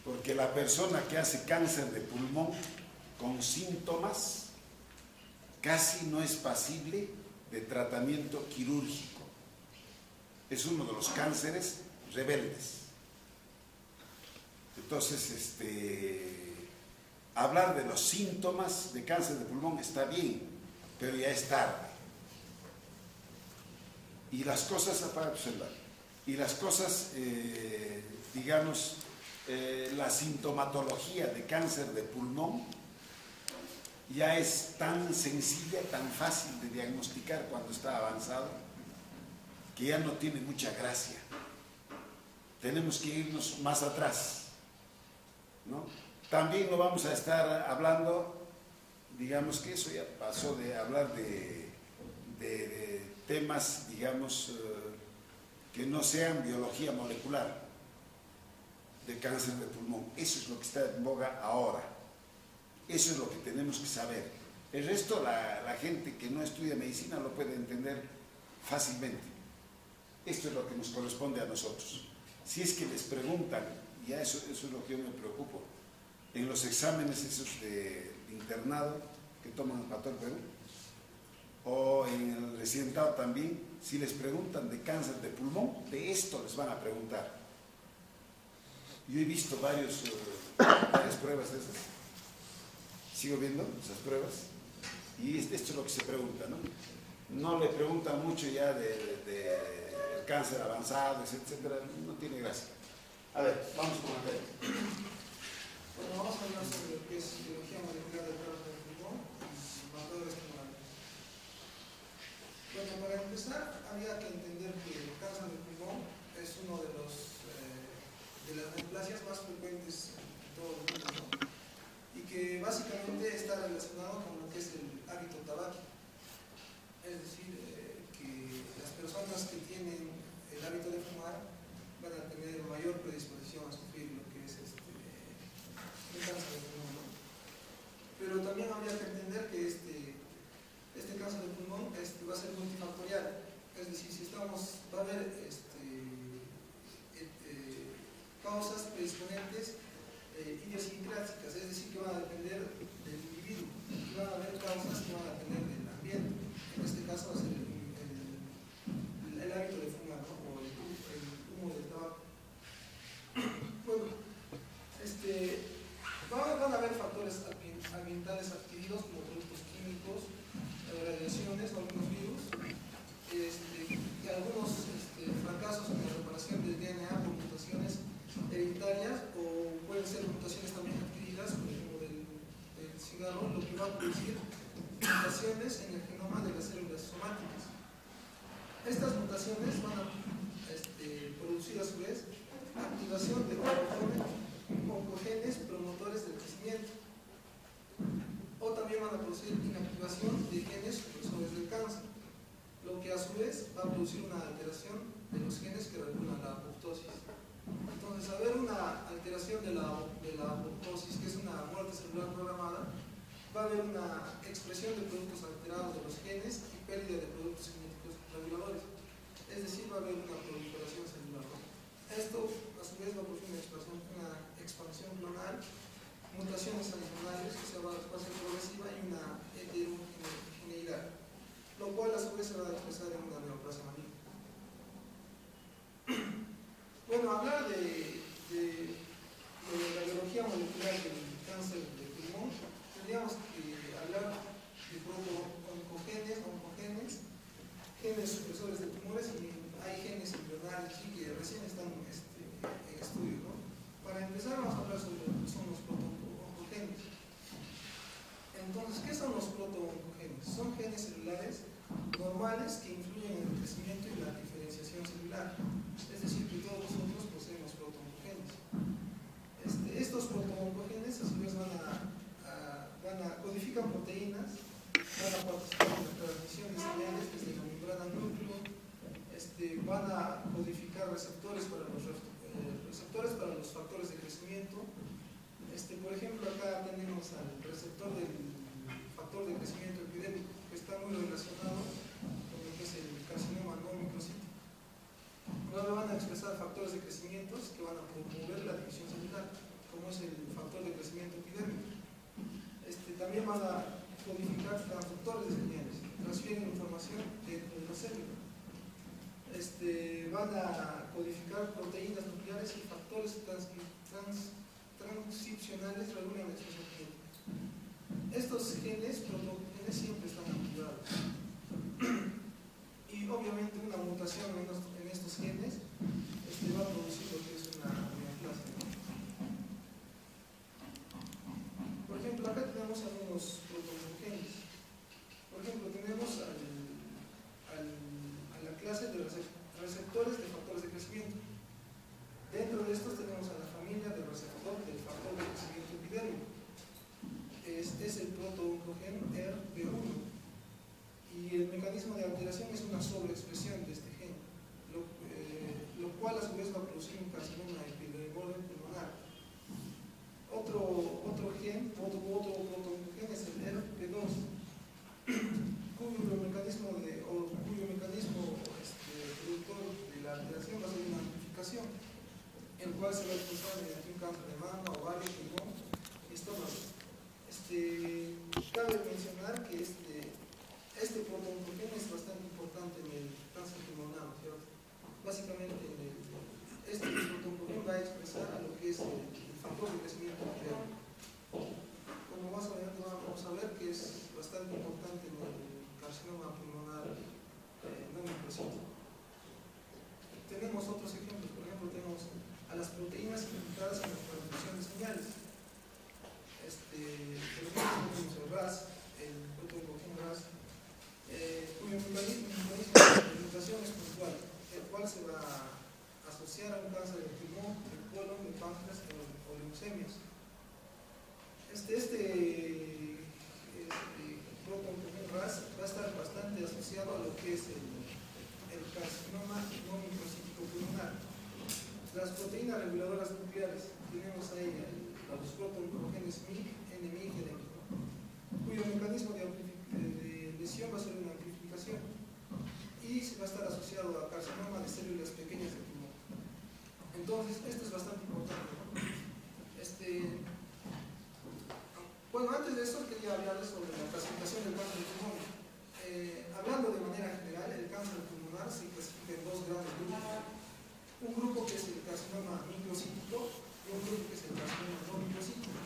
porque la persona que hace cáncer de pulmón con síntomas casi no es pasible de tratamiento quirúrgico. Es uno de los cánceres rebeldes. Entonces, hablar de los síntomas de cáncer de pulmón está bien, pero ya es tarde. Y las cosas, para observar, y las cosas, digamos, la sintomatología de cáncer de pulmón ya es tan sencilla, tan fácil de diagnosticar cuando está avanzado, que ya no tiene mucha gracia. Tenemos que irnos más atrás, ¿no? También no vamos a estar hablando, digamos que eso ya pasó de hablar de temas, digamos, que no sean biología molecular de cáncer de pulmón. Eso es lo que está en boga ahora. Eso es lo que tenemos que saber. El resto, la gente que no estudia medicina lo puede entender fácilmente. Esto es lo que nos corresponde a nosotros. Si es que les preguntan, y a eso es lo que yo me preocupo, en los exámenes esos de internado que toman el Pastor Perú, o en el residentado también, si les preguntan de cáncer de pulmón, de esto les van a preguntar. Yo he visto varias pruebas de esas. Sigo viendo esas pruebas. Y esto es lo que se pregunta, ¿no? No le preguntan mucho ya de cáncer avanzado, etcétera. No tiene gracia. A ver, vamos con Andrés. Bueno, vamos a hablar sobre lo que es biología molecular del cáncer de pulmón y marcadores tumorales. Bueno, para empezar, había que entender que el cáncer de pulmón es uno de las neoplasias más frecuentes en todo el mundo, ¿no? Y que básicamente está relacionado con lo que es el hábito tabáquico. Es decir, que las personas que tienen el hábito de fumar van a tener mayor predisposición a sufrir lo que es el cáncer de pulmón, ¿no? Pero también habría que entender que este cáncer de pulmón va a ser multifactorial. Es decir, va a haber causas predisponentes idiosincráticas, es decir, que van a depender del individuo, y van a haber causas que van a depender del ambiente. En este caso va a ser el hábito de fumar, ¿no? O el humo del tabaco. Bueno, van a haber factores ambientales adquiridos como productos químicos, radiaciones o algunos virus, y algunos fracasos en la reparación del DNA por mutaciones hereditarias, o pueden ser mutaciones también adquiridas, por ejemplo del cigarro, lo que va a producir mutaciones en el genoma de las células somáticas. Estas mutaciones van a producir a su vez activación de oncogenes promotores del crecimiento, o también van a producir inactivación de genes supresores del cáncer, lo que a su vez va a producir una alteración de los genes que regulan la apoptosis. Entonces, al haber una alteración de la apoptosis, que es una muerte celular programada, va a haber una expresión de productos alterados de los genes y pérdida de productos genéticos reguladores. Es decir, va a haber una proliferación celular. Esto, a su vez, va a producir una expansión clonal, mutaciones adicionales que va a ser progresiva y una heterogeneidad, lo cual a su vez se va a expresar en una neoplasia maligna. Bueno, hablar de la biología molecular del cáncer de pulmón, tendríamos que hablar de oncogenes, genes supresores de tumores, y hay genes embrionarios que recién están en estudio, ¿no? Para empezar, vamos a hablar sobre lo que son los proto-oncogenes. Entonces, ¿qué son los proto-oncogenes? Son genes celulares normales que influyen en el crecimiento y la diferenciación celular. Es decir, que todos nosotros poseemos proto-oncogenes. Estos proto-oncogenes a su vez codifican proteínas, van a participar en la transmisión de señales desde la membrana núcleo, van a codificar receptores para los factores de crecimiento. Por ejemplo, acá tenemos al receptor del factor de crecimiento epidémico, que está muy relacionado con lo que es el carcinoma no microcítico. Luego van a expresar factores de crecimiento que van a promover la división celular, como van a codificar transductores de señales, transfieren información dentro de la célula. Van a codificar proteínas nucleares y factores transcripcionales regulan la expresión genética. Estos genes, protogenes, siempre están activados. Y obviamente una mutación en estos genes va a producir lo que es una neoplasia. Por ejemplo, acá tenemos algunos protogenes. Por ejemplo, tenemos a la clase de receptores de factores de crecimiento. Dentro de estos tenemos a la familia del receptor del factor de crecimiento epidérmico. Es el protooncogen RB1. Y el mecanismo de alteración es una sobreexpresión de este gen, lo cual a su vez va a producir un carcinoma epidermoide pulmonar. Otro protooncogen es el RP2, cuyo mecanismo productor de la alteración va a ser una amplificación, el cual se va a expresar mediante un cáncer de mama, ovario, pulmón y estómago. Cabe mencionar que este protooncogen es bastante importante en el cáncer pulmonar, ¿cierto? Básicamente, este protooncogen va a expresar a lo que es el factor de crecimiento epidérmico. Como vamos a ver que es bastante importante en el carcinoma pulmonar no microcítico. Tenemos otros ejemplos, por ejemplo, tenemos a las proteínas implicadas en la transducción de señales. Por ejemplo, tenemos el RAS, el protooncogen RAS, cuyo mecanismo de mutación es puntual, el cual se va a asociar a un cáncer de pulmón, de colon, de páncreas o leucemias. Protooncogen RAS va a estar bastante asociado a lo que es el carcinoma no microcítico pulmonar. Las proteínas reguladoras nucleares, tenemos ahí los protooncogenes MYC, NMYC y NMYC, cuyo mecanismo de lesión va a ser una amplificación y se va a estar asociado a carcinoma de células pequeñas del pulmón. Entonces, esto es bastante importante, ¿no? Bueno, antes de eso quería hablarles sobre la clasificación del cáncer de pulmón. Hablando de manera general, el cáncer pulmonar se clasifica en dos grandes grupos. Un grupo que es el carcinoma microcítico y un grupo que es el carcinoma no microcítico.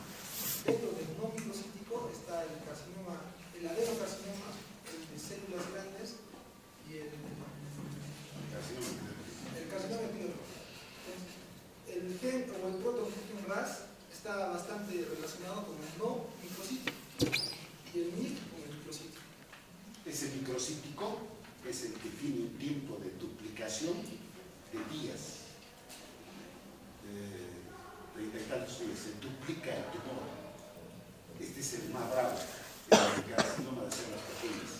Dentro del no microcítico está el adenocarcinoma, el de células grandes y el carcinoma epidérmico. El gen o el protooncogen RAS está bastante relacionado con el no microcítico y el MYC con el microcítico. Ese microcítico es el que tiene un tiempo de duplicación de días, de tantos días, se duplica el tumor. Este es el más bravo, el carcinoma de células pequeñas.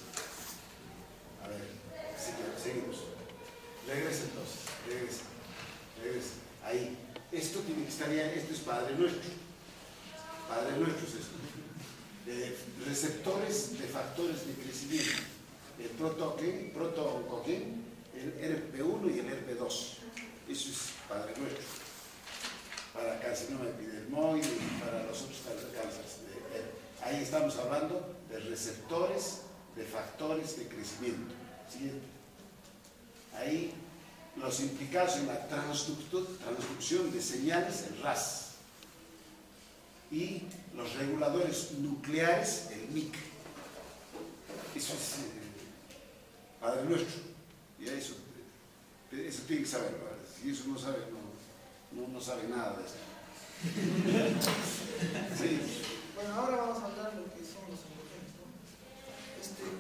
A ver, seguimos. Regresa entonces, regresa. Ahí. Esto tiene que estar ya, esto es Padre Nuestro. Padre Nuestro es esto. Receptores de factores de crecimiento. El protooncogen, el RP1 y el RP2. Eso es Padre Nuestro. Para carcinoma epidermoide y para los otros cánceres. Ahí estamos hablando de receptores de factores de crecimiento. Siguiente. Ahí los implicados en la transducción de señales, el RAS, y los reguladores nucleares, el MYC. Eso es Padre Nuestro. Y eso tiene que saberlo. Si eso no sabe, no sabe nada de esto. Sí. Bueno, ahora vamos a hablar de lo que son los oncogenes, ¿no?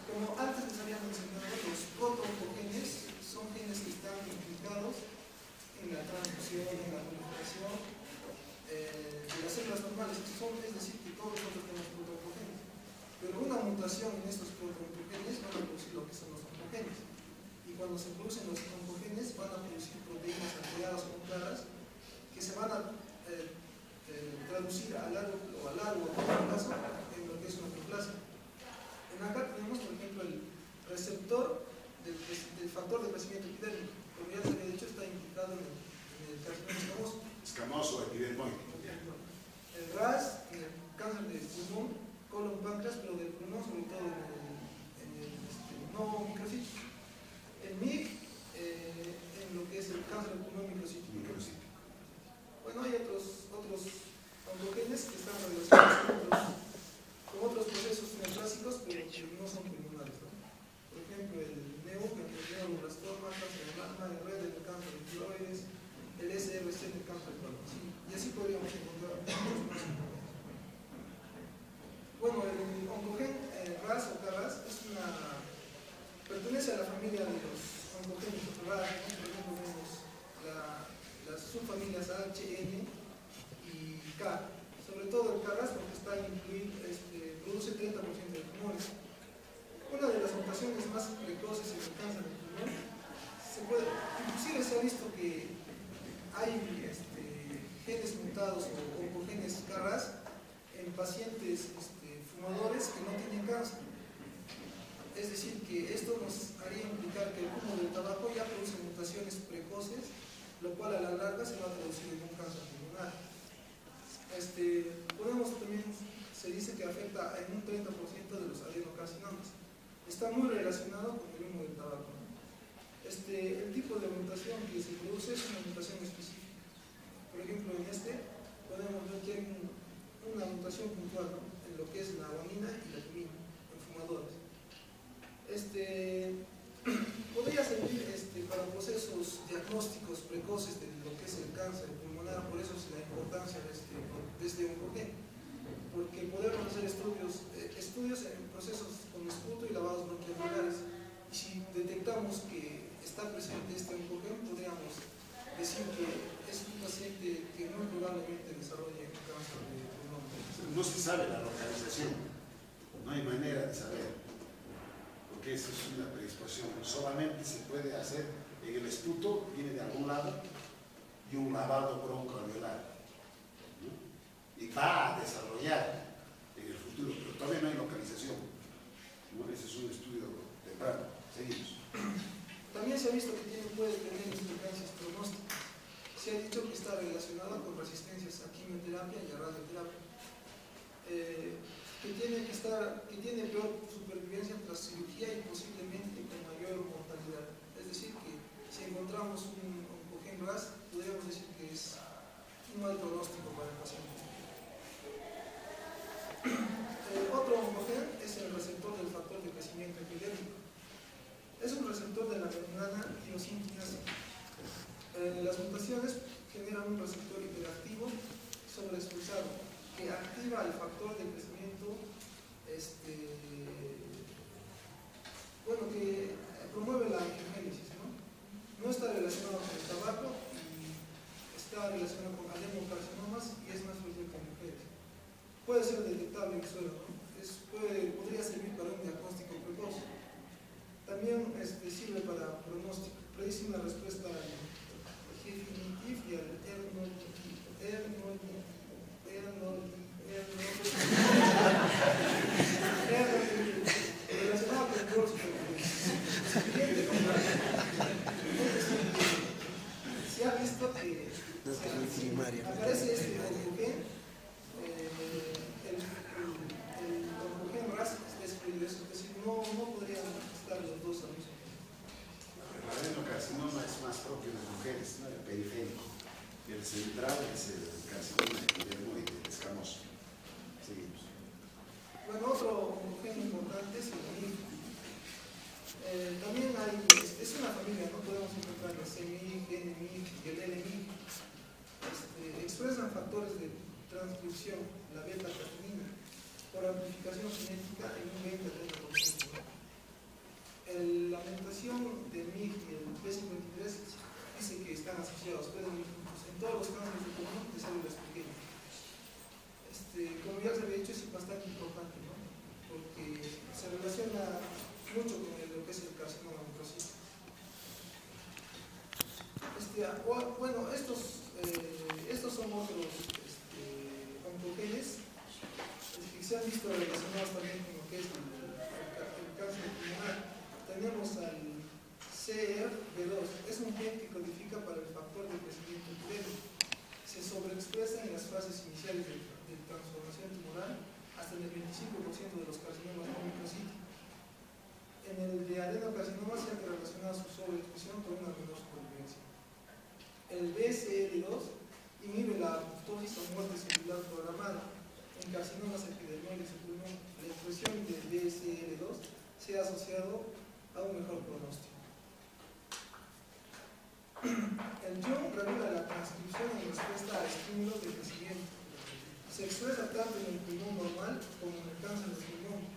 Como antes les había mencionado, los protooncogenes son genes que están implicados en la transducción, en la proliferación de las células normales, es decir, que todos nosotros tenemos protooncogenes. Pero una mutación en estos protooncogenes van a producir lo que son los oncogenes. Y cuando se producen los oncogenes van a producir proteínas alteradas o claras que se van a traducir a largo o a corto plazo en lo que es una neoplasia. En acá tenemos, por ejemplo, el receptor del factor de crecimiento epidérmico. Como ya se había dicho, está implicado en el carcinoma escamoso epidermoide. El RAS, en el cáncer de pulmón, colon, páncreas, otros oncogenes que están relacionados con otros procesos neoplásicos, pero que no son pulmonares, ¿no? Por ejemplo, el neuroblastoma, cáncer de mama, el red del cáncer de tiroides, el SRC del cáncer de colon. ¿Sí? Y así podríamos encontrar muchos más. Bueno, el oncogen RAS o KRAS pertenece a la familia de los oncogénicos RAS, ¿no? Por ejemplo, vemos las subfamilias H, N y K. Sobre todo el KRAS, porque está incluido, produce 30% de tumores. Una de las mutaciones más precoces en el cáncer de pulmón, inclusive se ha visto que hay genes mutados o oncogenes KRAS en pacientes fumadores que no tienen cáncer. Es decir, que esto nos haría implicar que el humo del tabaco ya produce mutaciones precoces, lo cual a la larga se va a traducir en un cáncer pulmonar. También se dice que afecta en un 30% de los adenocarcinomas. Está muy relacionado con el humo del tabaco. El tipo de mutación que se produce es una mutación específica. Por ejemplo, en podemos ver que hay una mutación puntual, ¿no? En lo que es la guanina y la timina en fumadores. Podría servir para procesos diagnósticos precoces de lo que es el cáncer pulmonar, por eso es la importancia de este oncogen, porque podemos hacer estudios en procesos con esputo y lavados bronquiolares, y si detectamos que está presente este oncogen, podríamos decir que es un paciente que muy probablemente desarrolle un cáncer de pulmón. No se sabe la localización, no hay manera de saber, porque eso es una predisposición. Solamente se puede hacer en el esputo, viene de algún lado, y un lavado broncoalveolar, ¿no? Y va a desarrollar en el futuro, pero todavía no hay localización, ¿no? Ese es un estudio temprano. Seguimos. También se ha visto que puede tener implicancias pronósticas. Se ha dicho que está relacionada con resistencias a quimioterapia y a radioterapia. Que tiene peor supervivencia tras cirugía y posiblemente con mayor mortalidad. Es decir, que si encontramos un oncogen RAS, podríamos decir que es un mal pronóstico para el paciente. Otro oncogen es el receptor del factor de crecimiento epidérmico. Es un receptor de la membrana iosinquinasa. Las mutaciones generan un receptor hiperactivo sobreexpresado que activa el factor de crecimiento, que promueve la angiogénesis, ¿no? No está relacionado con el tabaco y está relacionado con adenocarcinomas y es más frecuente en mujeres. Puede ser detectable en suelo, ¿no? Podría servir para un diagnóstico precoz. También sirve para pronóstico, predice una respuesta al Gefinitib y al relacionado con el rostro. Se ha visto que aparece este oncogen, el oncogen RAS es peligroso, es decir, no podrían estar los dos al mismo tiempo. El adenocarcinoma es más propio de mujeres, ¿no? El periférico. El central es el carcinoma epidermoide, escamoso. Seguimos. Bueno, otro oncogen importante es el MIG. También es una familia, no podemos encontrar el CMIG, NMIG y el LMIG. Expresan factores de transcripción, la beta-catenina, por amplificación genética en un 20-30%. La mutación del MIG y el P53 dice que están asociados, pueden ir juntos en todos los cánceres de pulmón de células pequeñas. Como ya se había dicho, es bastante importante, ¿no? Porque se relaciona mucho con lo que es el carcinoma microcítico. Bueno, estos son otros oncogenes que se han visto relacionados también con lo que es el cáncer pulmonar. Tenemos al CER-B2, es un gen que codifica para el factor de crecimiento epidérmico. Se sobreexpresa en las fases iniciales de transformación tumoral hasta en el 25% de los carcinomas no microcíticos. En el de adenocarcinoma se ha relacionado su sobreexpresión con una menor supervivencia. El BCL2 inhibe la carcinomas epidemiológicos del pulmón, la expresión del BCL2 se ha asociado a un mejor pronóstico. El YON regula la transcripción en respuesta a estímulos de crecimiento. Se expresa tanto en el pulmón normal como en el cáncer de pulmón.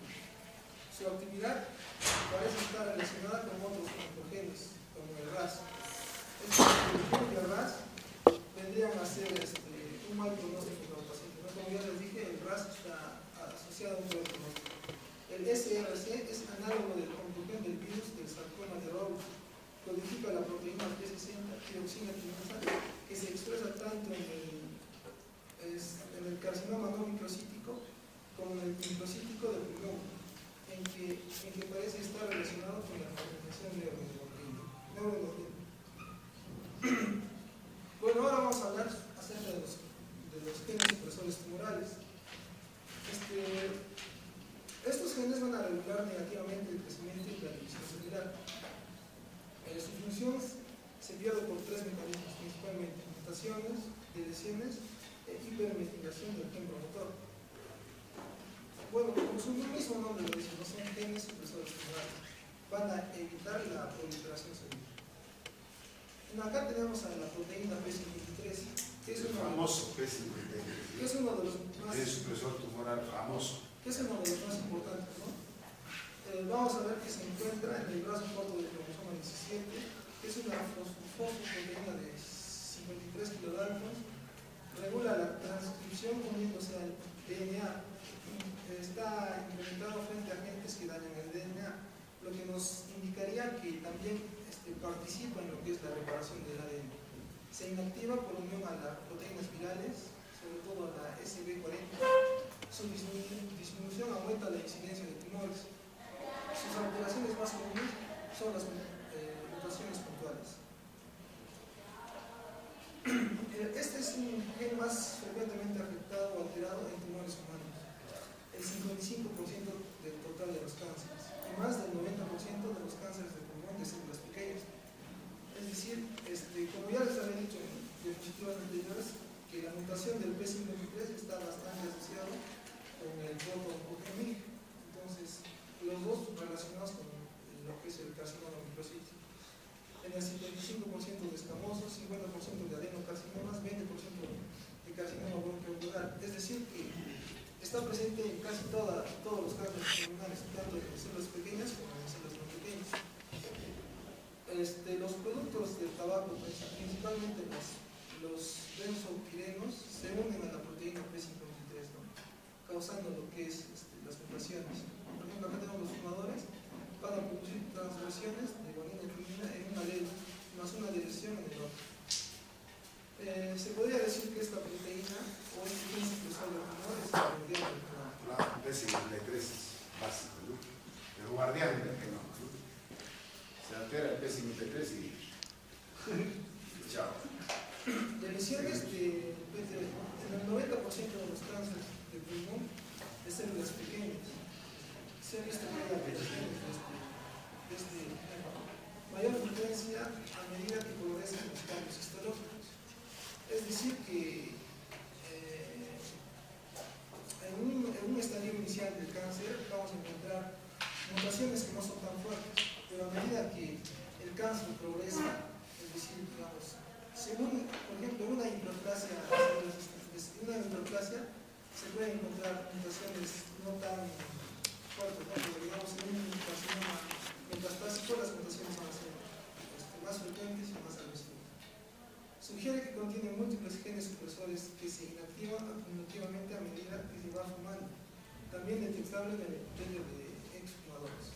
Su actividad parece estar relacionada con otros oncogenes, como el RAS. Estos oncogenes y el RAS vendrían a ser un mal pronóstico para el paciente. ¿No? Como ya les dije, el RAS está asociado a un mal pronóstico. El SRC es análogo del oncogen del virus del sarcoma de Rowley. Codifica la proteína P60, tiroxina quinasa, que se expresa tanto en el carcinoma no microcítico como en el microcítico del pulmón, en que parece estar relacionado con la fermentación neuroendocrina. Bueno, ahora vamos a hablar acerca de los genes supresores tumorales. Estos genes van a regular negativamente el crecimiento y la división celular. Su función se pierde por tres mecanismos, principalmente mutaciones, deleciones e hipermetilación del gen promotor. Bueno, como su mismo nombre lo dice, no son genes supresores tumorales, van a evitar la proliferación celular. Acá tenemos a la proteína P53, que es uno famoso P53, que es uno de los más, es supresor tumoral famoso, que es uno de los más importantes, ¿no? Vamos a ver que se encuentra en el brazo corto del cromosoma 17, que es una fosfoproteína de 53 kilodaltons, regula la transcripción uniéndose al DNA, está implementado frente a agentes que dañan el DNA, lo que nos indicaría que también participa en lo que es la reparación del ADN. Se inactiva por unión a las proteínas virales, sobre todo a la SB40. Su disminución aumenta la incidencia de tumores. Sus alteraciones más comunes son las mutaciones puntuales. Este es un gen más frecuentemente afectado o alterado en tumores humanos, el 55% del total de los cánceres, y más del 90% de los cánceres de pulmón de células pequeñas. Es decir, como ya les había dicho en diapositivas anteriores, que la mutación del P53 está bastante asociado con el proto-oncogen. Entonces, los dos relacionados con lo que es el carcinoma microcítico. En el 75% de escamosos, 50% de adenocarcinomas, 20% de carcinoma bronquioalveolar. Es decir, que está presente en casi todos los cánceres pulmonares, tanto en células pequeñas como en células no pequeñas. Los productos del tabaco, principalmente los benzopirenos, se unen a la proteína P53, ¿no? Causando lo que es las mutaciones. Por ejemplo, acá tenemos los fumadores, van a producir transversiones de guanina y timina en un alelo, más una dirección en el otro. Se podría decir que esta proteína o este gen supresor del tumor es el guardián del tumor. La P53 es básico, ¿no? El guardián del genoma, ¿no? Se altera el P53 y chao. Deleciones en el 90% de los cánceres de pulmón de células pequeñas. Se ha visto que hay apariciones de mayor frecuencia a medida que progresan los cambios histológicos. Es decir, que en un estadio inicial del cáncer vamos a encontrar mutaciones que no son tan fuertes, pero a medida que el cáncer progresa, es decir, digamos, según, por ejemplo, una hiperplasia se pueden encontrar mutaciones no tan fuertes, ¿no? Pero digamos, en un carcinoma metastásico las mutaciones van a ser más frecuentes y más agresivas. Sugiere que contiene múltiples genes supresores que se inactivan acumulativamente a medida que se va fumando, también detectable en el epitelio de exfumadores.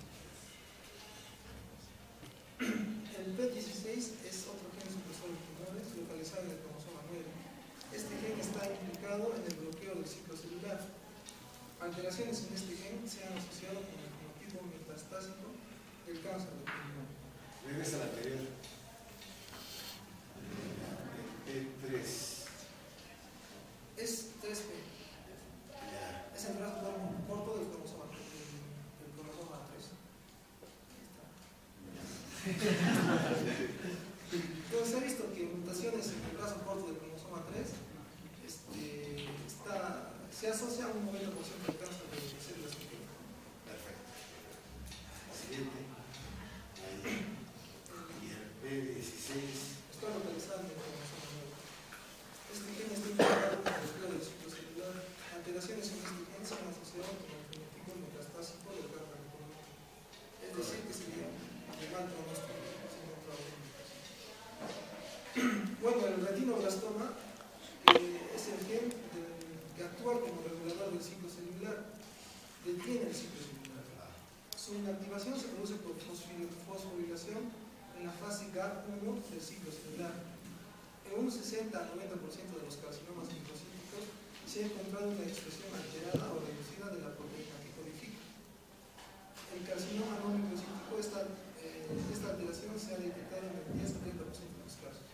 El P16 es otro gen supresor de tumores localizado en el cromosoma 9. Este gen está implicado en el bloqueo del ciclo celular. Alteraciones en este gen se han asociado con el fenotipo metastásico del cáncer de pulmón. Regresa a la anterior. P3. Es 3P. Es el brazo corto del cromosoma 3. Entonces se ha visto que mutaciones en el brazo corto del cromosoma 3 se asocian sea un 90% de cáncer de células sanguíneas. Perfecto. Siguiente. Y el P16. Está localizado en la información nueva. Este gen está implicado en el despliegue del ciclo celular. Alteraciones en este gen se han asociado con el fenotipo metastásico del cáncer de pulmón. Es decir, que sería de mal pronóstico, sin otra indicación. Bueno, el retinoblastoma es el gen que actúa como regulador del ciclo celular, detiene el ciclo celular. Su inactivación se produce por fosforilación en la fase GAP1 del ciclo celular. En un 60 al 90% de los carcinomas microcíticos se ha encontrado una expresión alterada o reducida de la proteína que codifica. El carcinoma no microcítico, esta alteración se ha detectado en el 10 al 30% de los casos.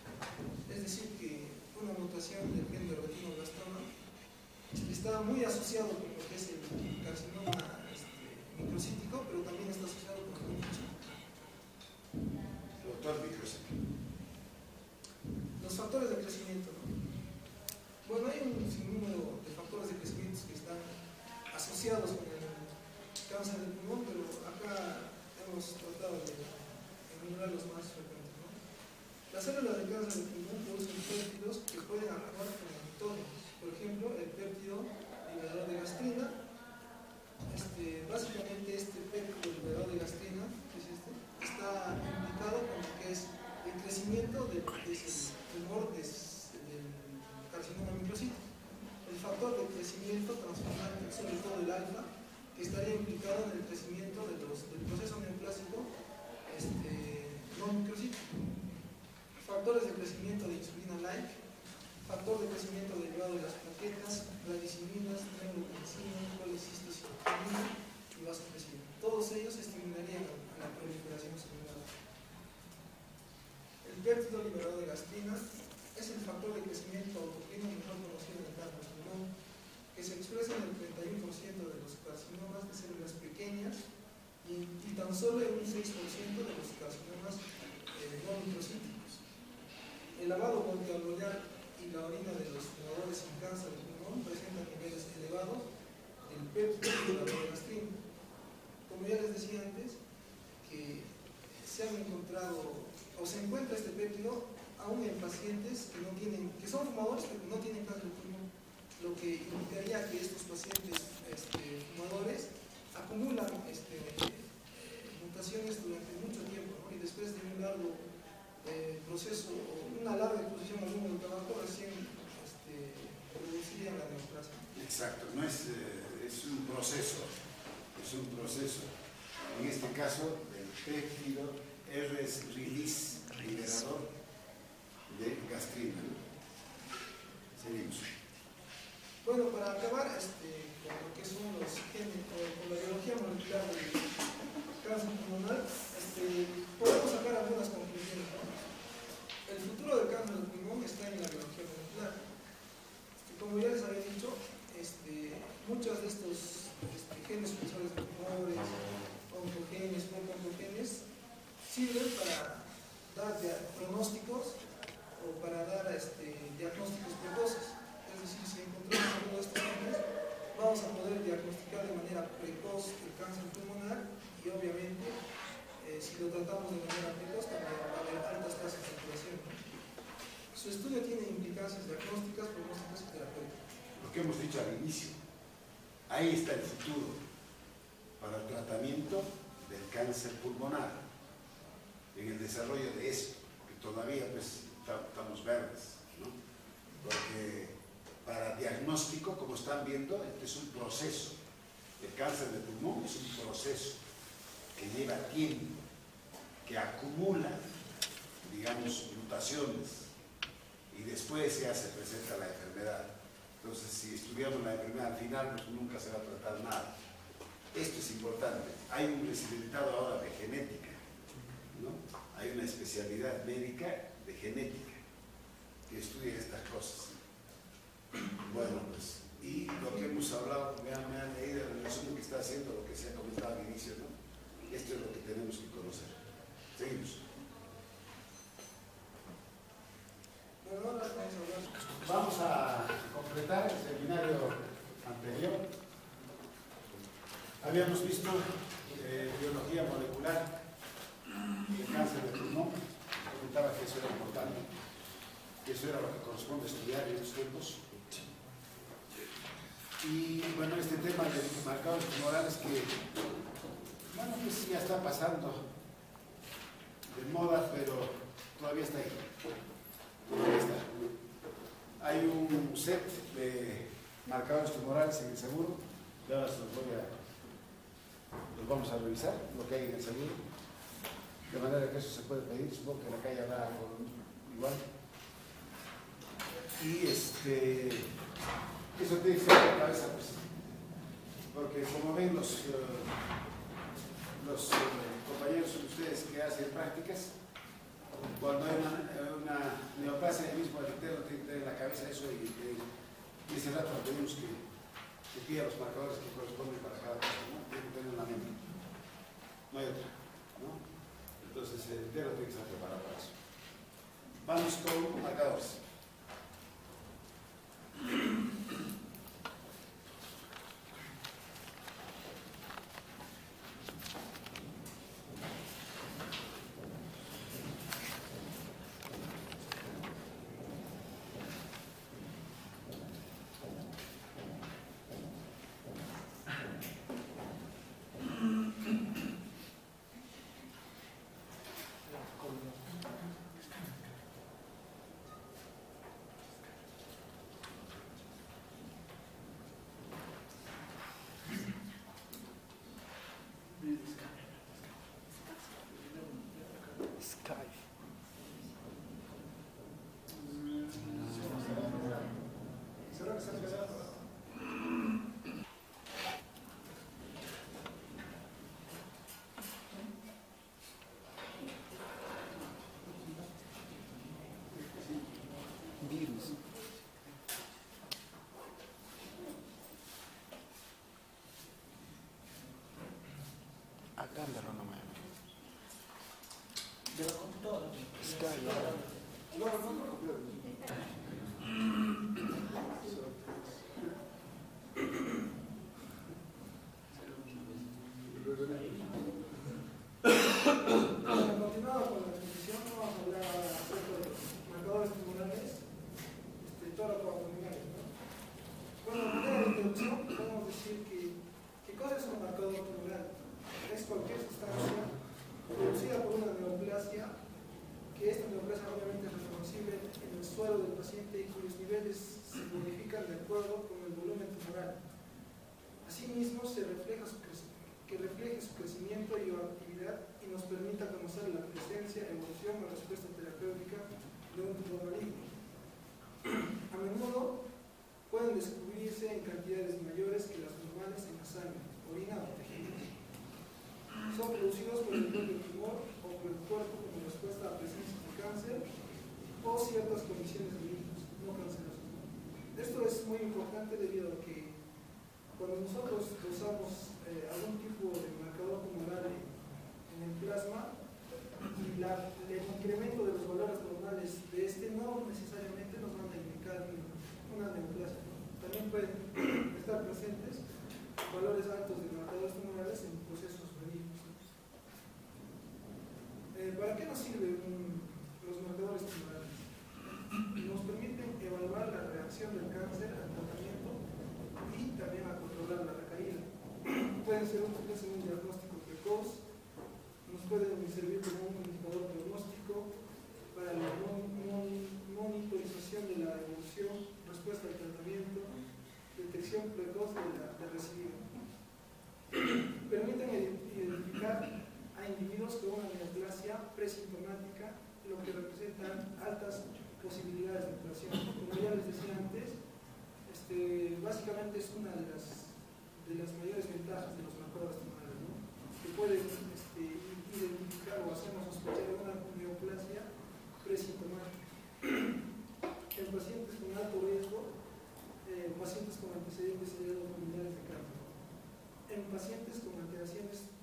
Es decir, que una mutación del gen de retinoblastoma está muy asociado con lo que es el carcinoma microcítico, pero también está asociado con el microcítico. Doctor microcítico. Los factores de crecimiento, ¿no? Bueno, hay un sinnúmero de factores de crecimiento que están asociados con el cáncer del pulmón, pero acá hemos tratado de enumerar los más frecuentes, ¿no? Las células de cáncer del pulmón producen péptidos que pueden actuar como antitógenos. Por ejemplo, el péptido liberador de gastrina. Básicamente este péptido liberador de gastrina, que es está implicado con lo que es el crecimiento del tumor del carcinoma microcítico. El factor de crecimiento transformante, sobre todo el alfa, que estaría implicado en el crecimiento del proceso neoplásico no microcítico. Factores de crecimiento de insulina-like, factor de crecimiento derivado de las plaquetas, gliceminas, neurotensina, colecistocitoquina y vasopresina. Todos ellos estimularían a la proliferación celular. El péptido liberador de gastrina es el factor de crecimiento autocrino mejor conocido en el cáncer del pulmón, que se expresa en el 31% de los carcinomas de células pequeñas y tan solo en un 6% de los carcinomas no microcíticos. El lavado multialveolar y la orina de los fumadores sin cáncer de pulmón presentan niveles elevados del péptido liberador de gastrina. Como ya les decía antes, que se han encontrado o se encuentra este péptido aún en pacientes que son fumadores pero no tienen cáncer de pulmón, lo que indicaría que estos pacientes fumadores acumulan mutaciones durante mucho tiempo, ¿no? Y después de un largo proceso o una larga exposición al humo del tabaco recién producirían la neoplasia. Exacto, no es un proceso, es un proceso. En este caso, el péptido R es release, liberador de gastrina, ¿no? Seguimos. Bueno, para acabar con lo que son los genes, con la biología molecular del cáncer pulmonar, podemos sacar algunas conclusiones, ¿no? El futuro del cáncer del pulmón está en la biología molecular. Como ya les había dicho, muchos de estos genes supresores de tumores, oncogenes, oncogenes, sirven para dar pronósticos o para dar diagnósticos precoces. Es decir, si encontramos alguno de estos genes, vamos a poder diagnosticar de manera precoz el cáncer pulmonar y obviamente si lo tratamos de manera precoz también va a haber altas tasas de curación. Su estudio tiene implicancias diagnósticas, pronósticas y terapéuticas. Lo que hemos dicho al inicio, ahí está el futuro para el tratamiento del cáncer pulmonar, en el desarrollo de eso, porque todavía pues estamos verdes, ¿no? Porque para diagnóstico, como están viendo, este es un proceso. El cáncer de pulmón es un proceso que lleva tiempo, que acumula, digamos, mutaciones y después se presenta la enfermedad. Entonces, si estudiamos la enfermedad al final, pues nunca se va a tratar nada. Esto es importante. Hay un recitado ahora de genética, ¿no? Hay una especialidad médica de genética que estudia estas cosas. Bueno, pues, y lo que hemos hablado, me han leído el resumen que está haciendo, lo que se ha comentado al inicio, ¿no? Esto es lo que tenemos que conocer. Seguimos. Bueno, ahora vamos a hablar. Vamos a completar el seminario anterior, habíamos visto biología molecular de cáncer de pulmón. Comentaba que eso era importante, que eso era lo que corresponde estudiar en estos tiempos. Y bueno, este tema de marcadores tumorales que, bueno, pues sí ya está pasando de moda, pero todavía está ahí. Todavía está. Hay un set de marcadores tumorales en el seguro, y ahora los vamos a revisar, lo que hay en el seguro, de manera que eso se puede pedir. Supongo que en la calle habrá algo igual. Y eso tiene que ser en la cabeza, pues, porque como ven los compañeros de ustedes que hacen prácticas, cuando hay una neoplasia del mismo arquitecto, tiene que tener en la cabeza eso, y ese rato pedimos que pida los marcadores que corresponden para cada cosa, ¿no? Tiene que tener en la mente, no hay otra, ¿no? Entonces el entero tiene que estar preparado para eso. Vamos con marcadores. Cámbialo nomás. De la computadora. Sky. Continuando con la exposición, vamos a hablar acerca de marcadores tumorales, tóraco-abdominales, ¿no? Bueno, en primera introducción podemos decir que cosa es un marcador tumoral. Es cualquier sustancia producida por una neoplasia, que esta neoplasia obviamente es reconocible en el suelo del paciente y cuyos niveles se modifican de acuerdo con el volumen tumoral. Asimismo, refleje su crecimiento y o actividad y nos permita conocer la presencia, evolución o respuesta terapéutica de un tumor maligno. A menudo pueden descubrirse en cantidades mayores que las normales en la sangre, orina o tejidos. Son producidos por el propio tumor o por el cuerpo como respuesta a presencia de cáncer o ciertas condiciones de virus no cancerosas. Esto es muy importante debido a que cuando nosotros usamos algún tipo de marcador tumoral en el plasma, y el incremento de los valores normales de este no necesariamente nos van a indicar una neoplasia, ¿no? También pueden estar presentes valores altos de marcadores tumorales en procesos benignos. ¿Para qué nos sirven los marcadores tumorales? Nos permiten evaluar la reacción del cáncer al tratamiento y también a controlar la recaída. Pueden ser útiles en un diagnóstico precoz, nos pueden servir como un indicador diagnóstico para la monitorización de la evolución, respuesta al tratamiento, detección precoz de recidiva. Permiten identificar a individuos con una neoplasia presintomática, lo que representan altas posibilidades de curación. Como ya les decía antes, básicamente es una de las mayores ventajas de los marcadores tumorales, ¿no? Que pueden identificar o hacernos sospechar de una neoplasia presintomática. En pacientes con alto riesgo, pacientes con antecedentes familiares de cáncer, en pacientes con alteraciones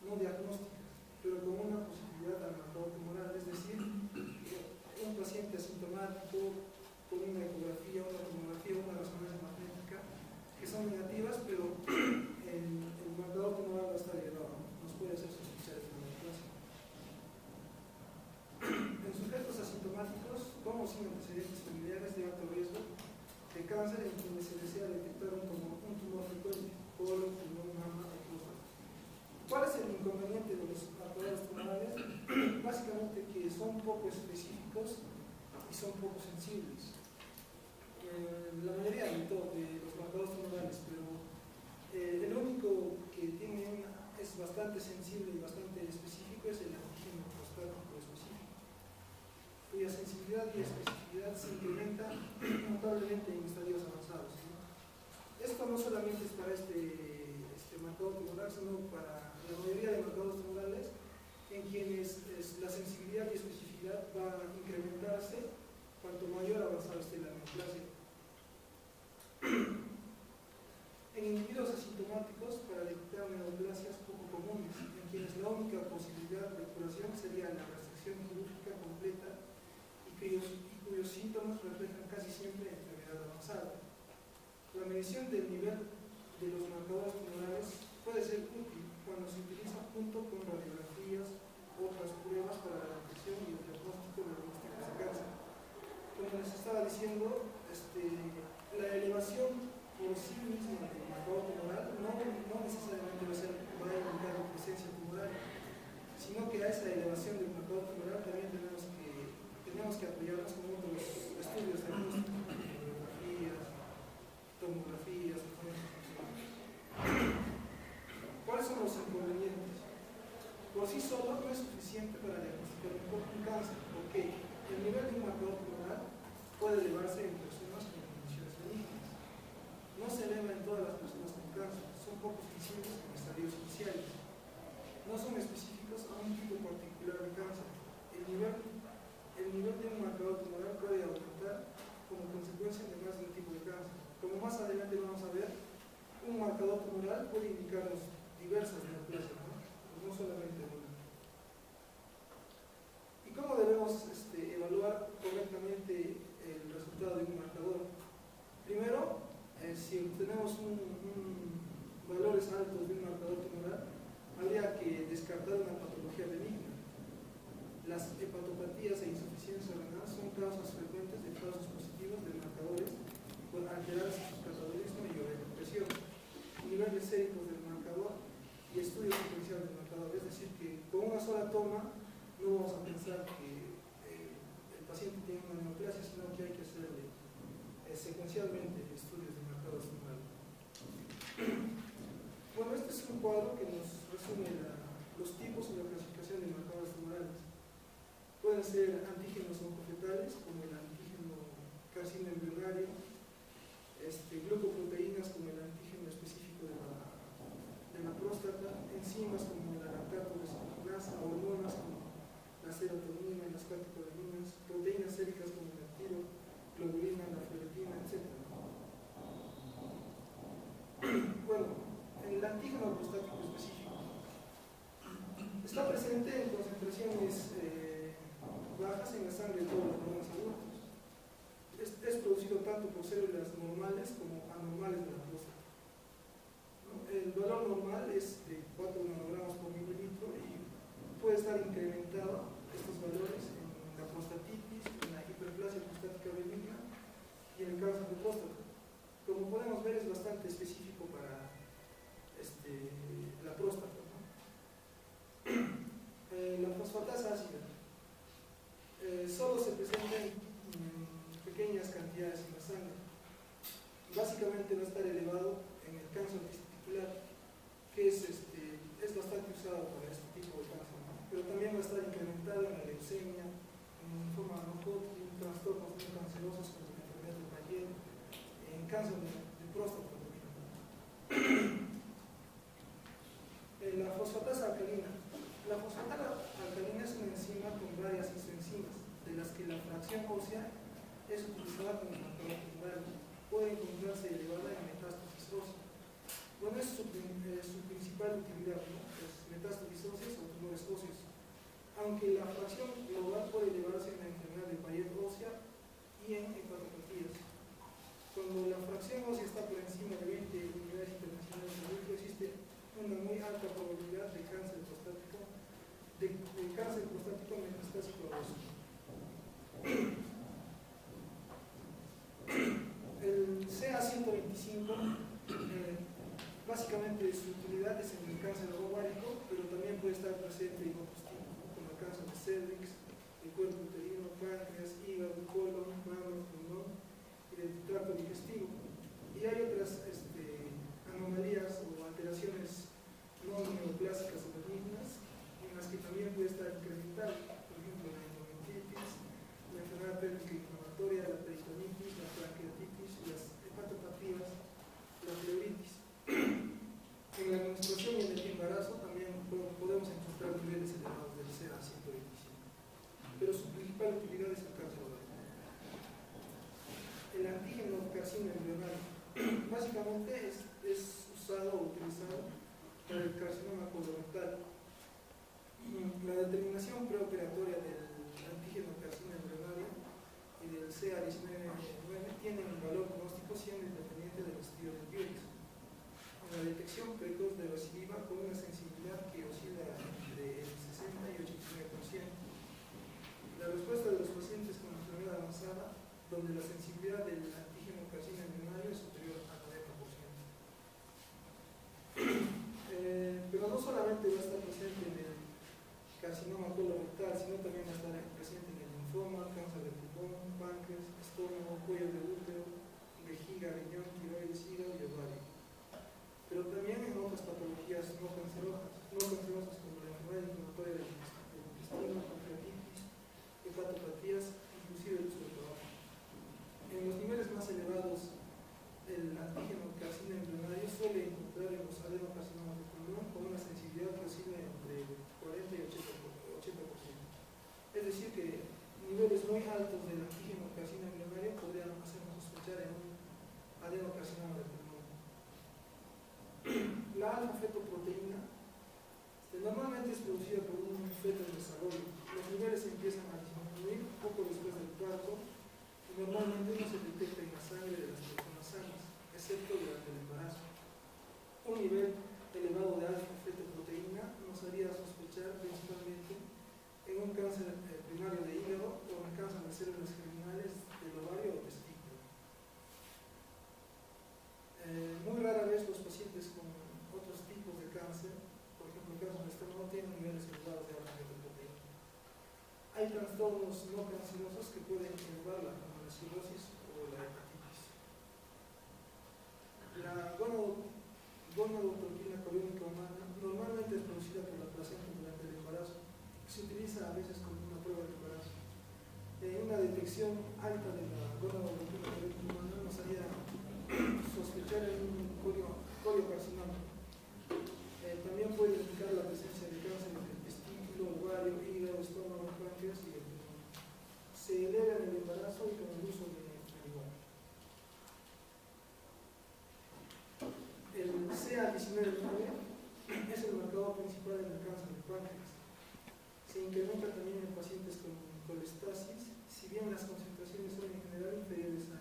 no diagnósticas, pero con una posibilidad de marcador tumoral, es decir, un paciente asintomático con una ecografía, una tomografía, una resonancia magnética, que son donde se desea detectar un tumor frecuente, colon, pulmón, mama o próstata. ¿Cuál es el inconveniente de los marcadores tumorales? Básicamente que son poco específicos y son poco sensibles. La mayoría de los marcadores tumorales, pero el único que es bastante sensible y bastante específico es el antígeno prostático específico, cuya sensibilidad y especificidad se incrementa notablemente en estadios avanzados, ¿no? Esto no solamente es para este marcador tumoral, sino para la mayoría de marcadores tumorales en quienes la sensibilidad y especificidad va a incrementarse cuanto mayor avanzado esté la neoplasia. En individuos asintomáticos, para detectar neoplasias poco comunes, en quienes la única posibilidad de curación sería la restricción quirúrgica completa y cuyos síntomas reflejan casi siempre enfermedad avanzada. La medición del nivel de los marcadores tumorales puede ser útil cuando se utiliza junto con radiografías u otras pruebas para la detección y el diagnóstico de algunos tipos de cáncer. Como les estaba diciendo, la elevación por sí misma del marcador tumoral no necesariamente va a indicar la presencia tumoral, sino que a esa elevación del marcador tumoral también tenemos que apoyarnos con otros estudios diagnósticos, radiografías, tomografías, ¿cuáles son los inconvenientes? Por sí solo no es suficiente para diagnosticar un cáncer, porque el nivel de un marcador tumoral puede elevarse en personas con condiciones benignas. No se eleva en todas las personas con cáncer, son poco sensibles en estadios iniciales. No son específicos a un tipo particular de cáncer. El nivel de un marcador tumoral puede aumentar como consecuencia de más de un tipo de cáncer. Como más adelante vamos a ver, un marcador tumoral puede indicarnos diversas neoplasias, no solamente una. ¿Y cómo debemos evaluar correctamente el resultado de un marcador? Primero, si obtenemos valores altos de un marcador tumoral, habría que descartar una patología benigna. Las hepatopatías e insuficiencia renal son causas frecuentes de falsos positivos de marcadores con alterarse su catabolismo y o depresión. Niveles séricos del marcador y estudio secuencial del marcador, es decir, que con una sola toma no vamos a pensar que el paciente tiene una neoplasia, sino que hay que hacerle secuencialmente estudios de marcadores tumorales. Bueno, este es un cuadro que nos resume los tipos y la clasificación de marcadores tumorales. Pueden ser antígenos oncofetales, como el antígeno carcino embrionario, glucoproteínas como el antígeno específico de la próstata, enzimas como la lactato desoxigenasa, hormonas como la serotonina y las catecolaminas, proteínas séricas como la tiroglobulina, la ferritina, etc. Bueno, el antígeno prostático específico está presente en concentraciones bajas en la sangre de todos los varones adultos. Es producido tanto por células normales como anormales de la próstata. El valor normal es de 4 nanogramos por mililitro y puede estar incrementado estos valores en la prostatitis, en la hiperplasia prostática benigna y en el cáncer de próstata. Como podemos ver, es bastante específico para la próstata, ¿no? La fosfatasa ácida solo se presenta en pequeñas cantidades en la sangre. Básicamente va a estar elevado en el cáncer testicular, que es bastante usado para este tipo de cáncer, ¿no? Pero también va a estar incrementado en la leucemia, en forma no Hodgkin, trastornos muy cancerosos como la enfermedad de Mayer, en cáncer de próstata. La fosfatasa alcalina. La fosfatasa alcalina es una enzima con varias isoenzimas, de las que la fracción ósea es utilizada como marcador tumoral. Puede encontrarse elevada en metástasis ósea. Bueno, es su principal utilidad, ¿no? Es metástasis óseas o tumores óseos. Aunque la fracción global puede elevarse en la enfermedad de Mayer ósea y en hepatopatías. Cuando la fracción ósea está por encima de 20 unidades internacionales de núcleo, existe una muy alta probabilidad de cáncer prostático, metastásico a óseo. El CA125 Básicamente su utilidad es en el cáncer ovárico, pero también puede estar presente en otros tipos, ¿no? Como el cáncer de cervix, el cuerpo uterino, páncreas, hígado, colon, mama, pulmón y del tracto digestivo. Y hay otras anomalías o alteraciones no neoplásicas de las mismas, en las que también puede estar incrementado, por ejemplo, la endometritis, la enfermedad pélvica inflamatoria, la peritonitis, la pancreatitis, las hepatopatías, la pleuritis. En la menstruación y en el embarazo también podemos encontrar niveles elevados del CA125, pero su principal utilidad es el cáncer ovárico. El antígeno carcinoma embrionario básicamente es usado o utilizado para el carcinoma colorectal. La determinación preoperatoria del antígeno carcinoma embrionario y del CA19-9 tienen un valor pronóstico siendo independiente del estudio del virus. La detección precoz de recidiva con una sensibilidad que oscila entre el 60 y 89%. La respuesta de los pacientes con enfermedad avanzada, donde la sensibilidad del antígeno carcinoma embrionario es superior al 90%. Pero no solamente va a estar presente en el carcinoma colorectal, sino también va a estar presente en el linfoma, cáncer de pulmón, páncreas, estómago, cuello de útero, vejiga, riñón, tiroides, hígado y ovario. Pero también en otras patologías no cancerosas como la enfermedad inflamatoria del intestino, pancreatitis, hepatopatías, inclusive el uso del trabajo. En los niveles más elevados, el antígeno carcinoma embrionario suele encontrar en los adenocarcinomas de pulmón con una sensibilidad que oscila entre 40 y 80%. Es decir, que niveles muy altos del antígeno carcinoma embrionario podrían hacernos sospechar en un adenocarcinoma de pulmón. La alfa-fetoproteína normalmente es producida por un feto en desarrollo. Los niveles empiezan a disminuir poco después del parto y normalmente no se detecta en la sangre de las personas sanas, excepto durante el embarazo. Un nivel elevado de alfa-fetoproteína nos haría sospechar principalmente en un cáncer primario de hígado o en cáncer de células germinales del ovario o testículo. Muy rara vez los pacientes con otros tipos de cáncer, por ejemplo el cáncer de estómago, tienen niveles elevados de alfa-fetoproteína. Hay trastornos no cancerosos que pueden llevarla, como la cirrosis o la hepatitis. La gonadotropina coriónica humana normalmente es producida por la placenta durante el embarazo. Se utiliza a veces como una prueba de embarazo. Una detección alta de la gonadotropina coriónica humana nos haría sospechar en un coliocarcinoma. También puede indicar la presencia de cáncer en el testículo, ovario, hígado, estómago, páncreas y el pulmón. Se eleva en el embarazo y con el uso de marihuana. El CA19-9 es el marcador principal en el cáncer de páncreas. Se incrementa también en pacientes con colestasis, si bien las concentraciones son en general inferiores a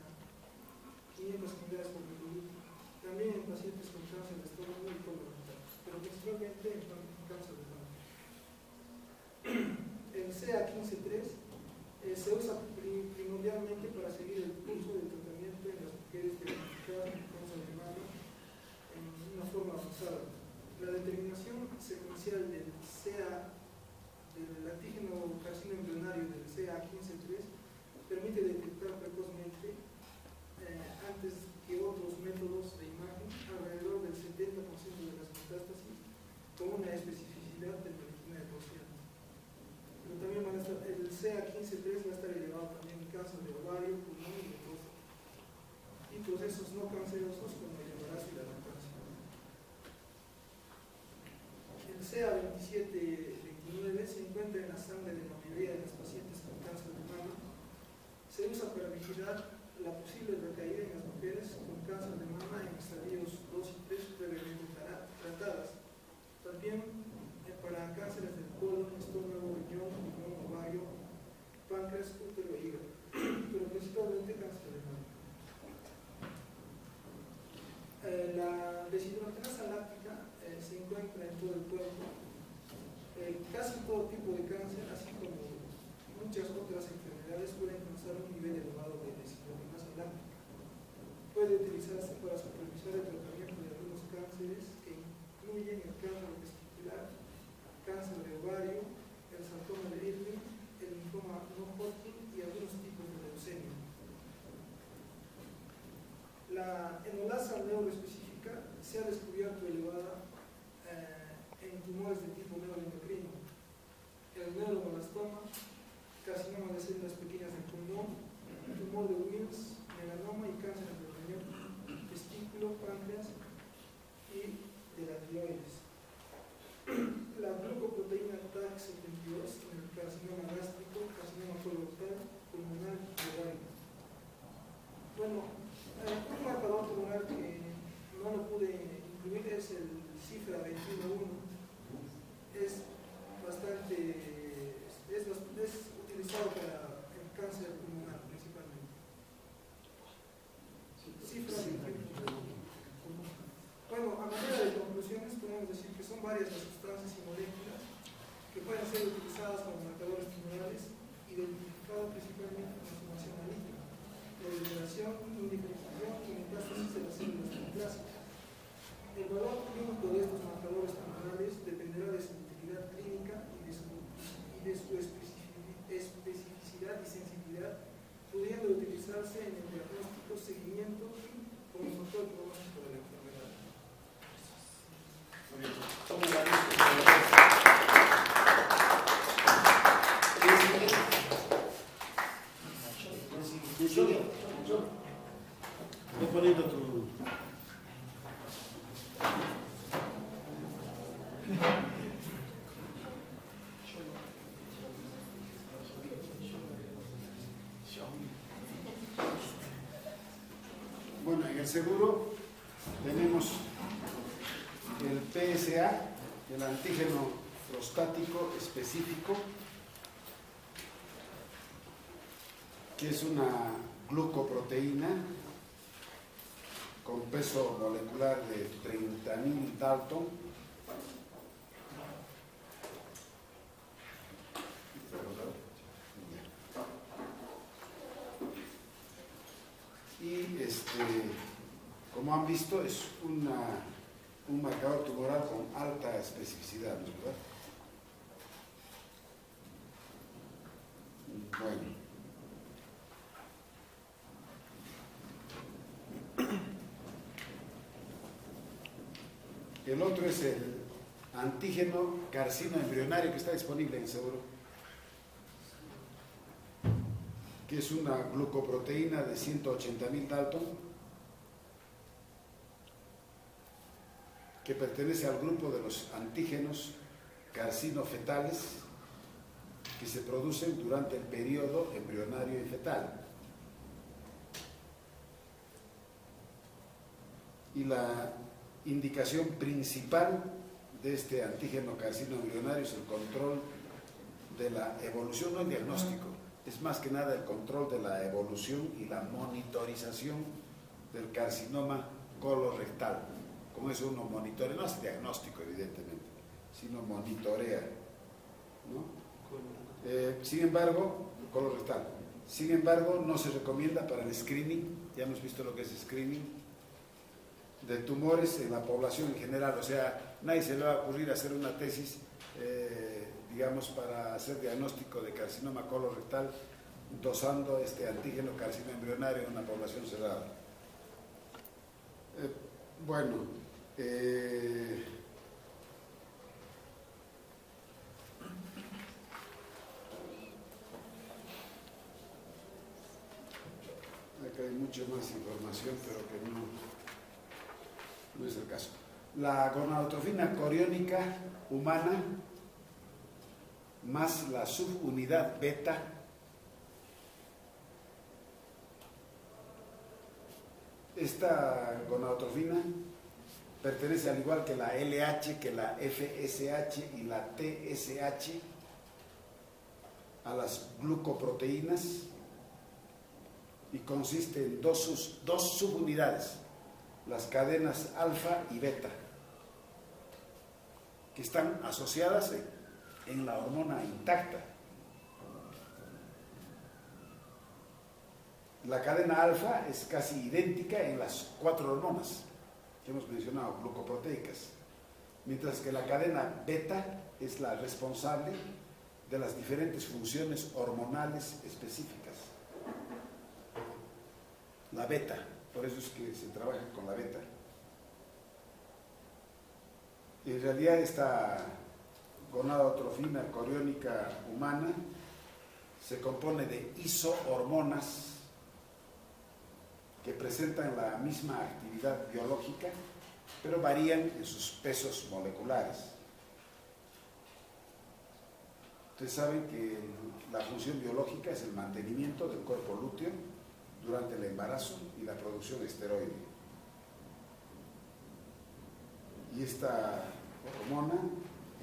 500 unidades por microlitro. También en pacientes con cáncer de estómago y colorectal, pero principalmente en cáncer de páncreas. El CA15-3 se usa primordialmente para seguir el curso del tratamiento en las mujeres diagnosticadas con cáncer de mama en una forma avanzada. La determinación secuencial del antígeno carcinoma embrionario del CA15-3 permite detectar precozmente antes que otros métodos de imagen alrededor del 70% de las metástasis con una especificidad del 29%. Pero también el CA15-3 va a estar elevado también en cáncer de ovario, pulmón y de próstata, y procesos no cancerosos como el embarazo y la lactancia. El CA27-29 se encuentra en la sangre de la mayoría de las pacientes con cáncer de mama. Se usa para vigilar la posible recaída en las mujeres con cáncer de mama en estadios 2 y 3 previamente tratadas. También para cánceres del colon, estómago, riñón, pulmón, ovario, páncreas, útero e hígado, pero principalmente cáncer de mama. La deshidrogenasa láctica se encuentra en todo el cuerpo. Casi todo tipo de cáncer, así como muchas otras enfermedades, pueden alcanzar un nivel elevado de deshidrogenasa láctica. Puede utilizarse para supervisar el tratamiento de algunos cánceres se ha descubierto elevada en tumores de tipo neuroendocrino, el neuroblastoma, carcinoma de células pequeñas del pulmón, tumor de Wilms, melanoma y cáncer de riñón, testículo, páncreas y de la tiroides. La glucoproteína TAC72 en el carcinoma gástrico, carcinoma colorectal, pulmonar y ovario. Bueno, un marcador tumoral que no lo pude incluir es el cifra 21.1. Es bastante, es utilizado para el cáncer pulmonar principalmente. Cifra 21.1. Bueno, a manera de conclusiones podemos decir que son varias las sustancias y moléculas que pueden ser utilizadas como marcadores tumorales, identificados principalmente con información analítica, proliferación, indiferenciación y metástasis de las células neoplásicas. El valor clínico de estos marcadores tumorales dependerá de su utilidad clínica y de su especificidad y sensibilidad, pudiendo utilizarse en el diagnóstico, seguimiento y como factor pronóstico de la enfermedad. Voy poniendo tu... Bueno, en el seguro tenemos el PSA, el antígeno prostático específico, que es una glucoproteína con peso molecular de 30.000 Dalton. Y como han visto, es un marcador tumoral con alta especificidad, ¿no es verdad? Bueno. El otro es el antígeno carcino embrionario que está disponible en seguro, que es una glucoproteína de 180.000 Dalton, que pertenece al grupo de los antígenos carcinofetales que se producen durante el periodo embrionario y fetal. Y la indicación principal de este antígeno carcino embrionario es el control de la evolución, no el diagnóstico, es más que nada el control de la evolución y la monitorización del carcinoma colorectal. Con eso uno monitorea, no es diagnóstico evidentemente, sino monitorea, ¿no? Sin embargo, colorectal, sin embargo no se recomienda para el screening, ya hemos visto lo que es screening de tumores en la población en general, o sea, nadie se le va a ocurrir hacer una tesis, digamos, para hacer diagnóstico de carcinoma colorectal dosando este antígeno carcino embrionario en una población cerrada. Bueno, acá hay mucha más información, pero que no es el caso. La gonadotrofina coriónica humana más la subunidad beta esta gonadotrofina pertenece, al igual que la LH, que la FSH y la TSH, a las glucoproteínas y consiste en dos subunidades, las cadenas alfa y beta, que están asociadas en la hormona intacta. La cadena alfa es casi idéntica en las 4 hormonas que hemos mencionado, glucoproteicas, mientras que la cadena beta es la responsable de las diferentes funciones hormonales específicas. La beta, por eso es que se trabaja con la beta. En realidad esta gonadotrofina coriónica humana se compone de isohormonas que presentan la misma actividad biológica, pero varían en sus pesos moleculares. Ustedes saben que la función biológica es el mantenimiento del cuerpo lúteo durante el embarazo y la producción de esteroide. Y esta hormona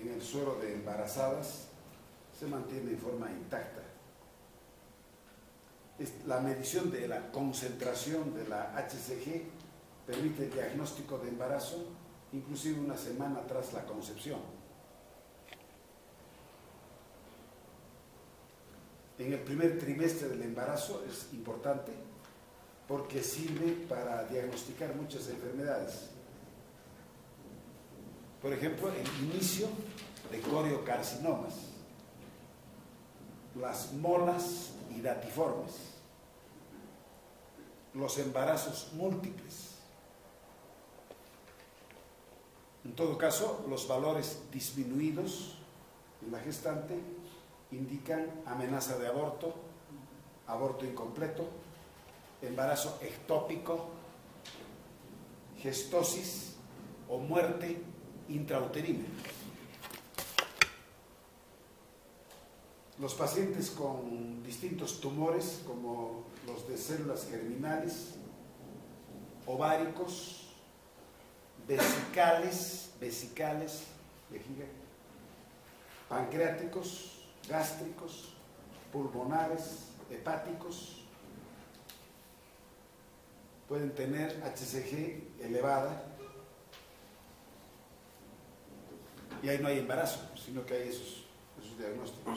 en el suero de embarazadas se mantiene en forma intacta. La medición de la concentración de la HCG permite el diagnóstico de embarazo, inclusive una semana tras la concepción. En el primer trimestre del embarazo es importante porque sirve para diagnosticar muchas enfermedades. Por ejemplo, el inicio de coriocarcinomas, las molas hidatiformes, los embarazos múltiples. En todo caso, los valores disminuidos en la gestante indican amenaza de aborto, aborto incompleto, embarazo ectópico, gestosis o muerte intrauterina. Los pacientes con distintos tumores, como los de células germinales, ováricos, vesicales, vejiga, pancreáticos, gástricos, pulmonares, hepáticos, pueden tener HCG elevada y ahí no hay embarazo, sino que hay esos diagnósticos.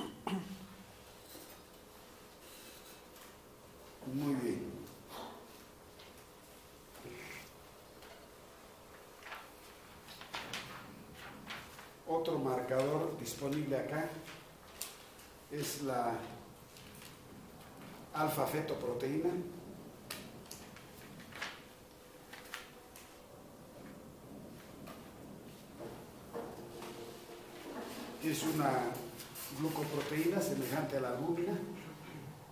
Muy bien. Otro marcador disponible acá es la alfa-fetoproteína. Es una glucoproteína semejante a la albúmina,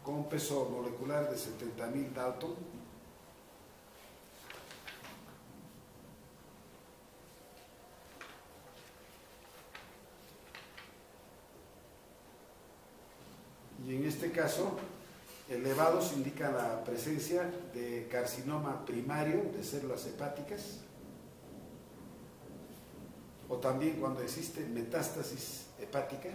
con un peso molecular de 70.000 Dalton. Y en este caso, elevados indican la presencia de carcinoma primario de células hepáticas, o también cuando existe metástasis hepática,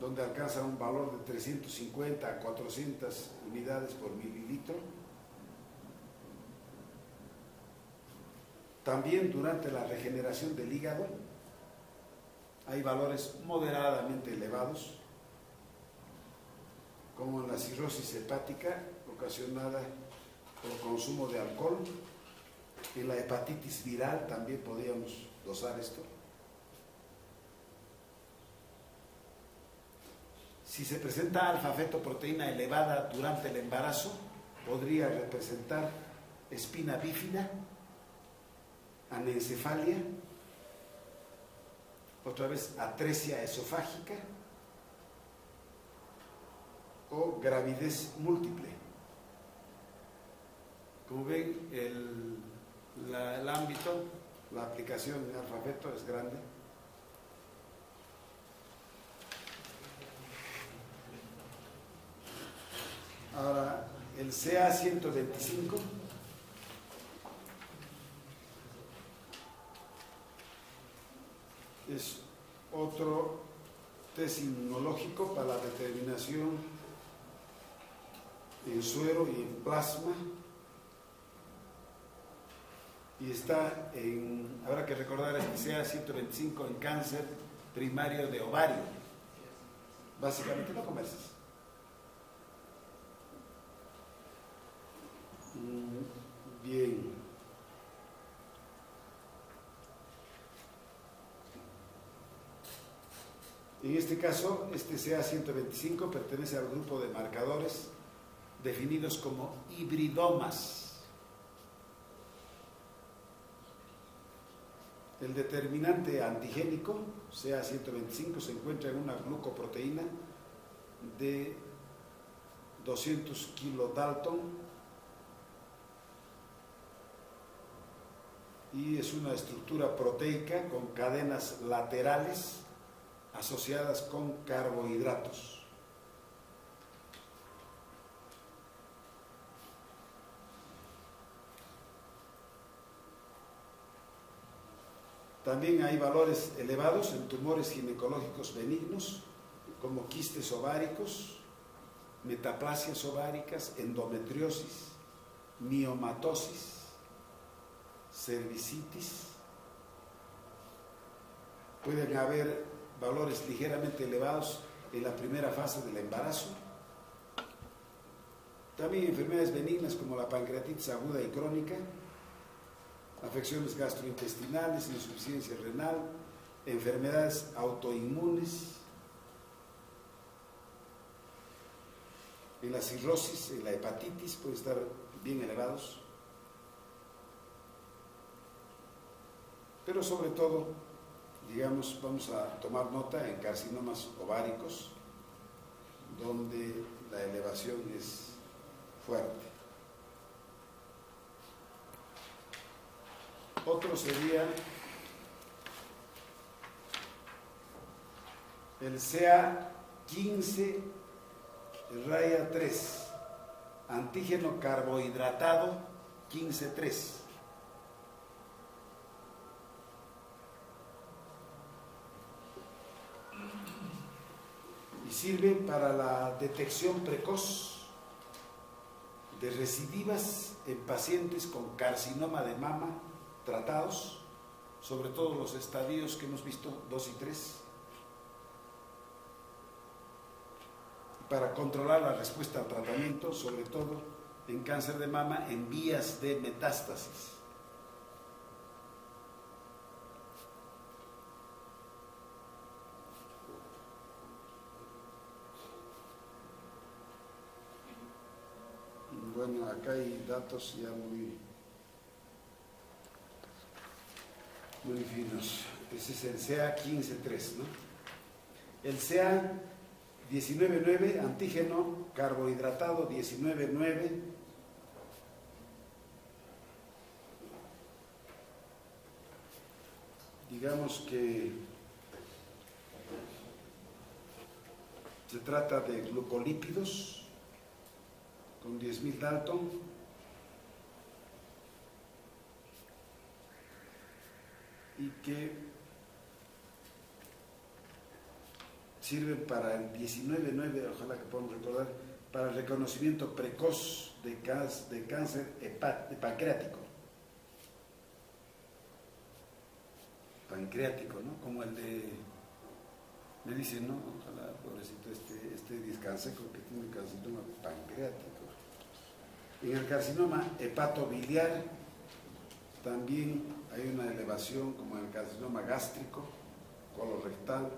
donde alcanza un valor de 350 a 400 unidades por mililitro. También durante la regeneración del hígado hay valores moderadamente elevados, como en la cirrosis hepática ocasionada por consumo de alcohol. En la hepatitis viral también podríamos dosar esto. Si se presenta alfa-fetoproteína elevada durante el embarazo, podría representar espina bífida, anencefalia, otra vez atresia esofágica o gravidez múltiple. Como ven, el ámbito, la aplicación de alfa-feto es grande. Ahora, el CA125 es otro test inmunológico para la determinación en suero y en plasma, y está en, habrá que recordar, este CA125 en cáncer primario de ovario. Básicamente no conversas. Bien. En este caso, este CA125 pertenece al grupo de marcadores definidos como hibridomas. El determinante antigénico, CA125, se encuentra en una glucoproteína de 200 kilodalton y es una estructura proteica con cadenas laterales asociadas con carbohidratos. También hay valores elevados en tumores ginecológicos benignos, como quistes ováricos, metaplasias ováricas, endometriosis, miomatosis, cervicitis. Pueden haber valores ligeramente elevados en la primera fase del embarazo. También enfermedades benignas como la pancreatitis aguda y crónica, afecciones gastrointestinales, insuficiencia renal, enfermedades autoinmunes, en la cirrosis, en la hepatitis pueden estar bien elevados, pero sobre todo, digamos, vamos a tomar nota en carcinomas ováricos, donde la elevación es fuerte. Otro sería el CA15-3, antígeno carbohidratado 15-3. Y sirve para la detección precoz de recidivas en pacientes con carcinoma de mama tratados, sobre todo los estadios que hemos visto 2 y 3, para controlar la respuesta al tratamiento, sobre todo en cáncer de mama en vías de metástasis. Bueno, acá hay datos ya muy finos. Ese es el CA15-3, ¿no? El CA19-9, antígeno carbohidratado 19-9, digamos que se trata de glucolípidos con 10.000 Dalton, y que sirven para el 19-9, ojalá que podamos recordar, para el reconocimiento precoz de cáncer pancreático, ¿no? Como el de, me dicen, ¿no? Ojalá, pobrecito, este descanse con que tiene un carcinoma pancreático. En el carcinoma hepatobiliar también hay una elevación, como en el carcinoma gástrico, colorectal,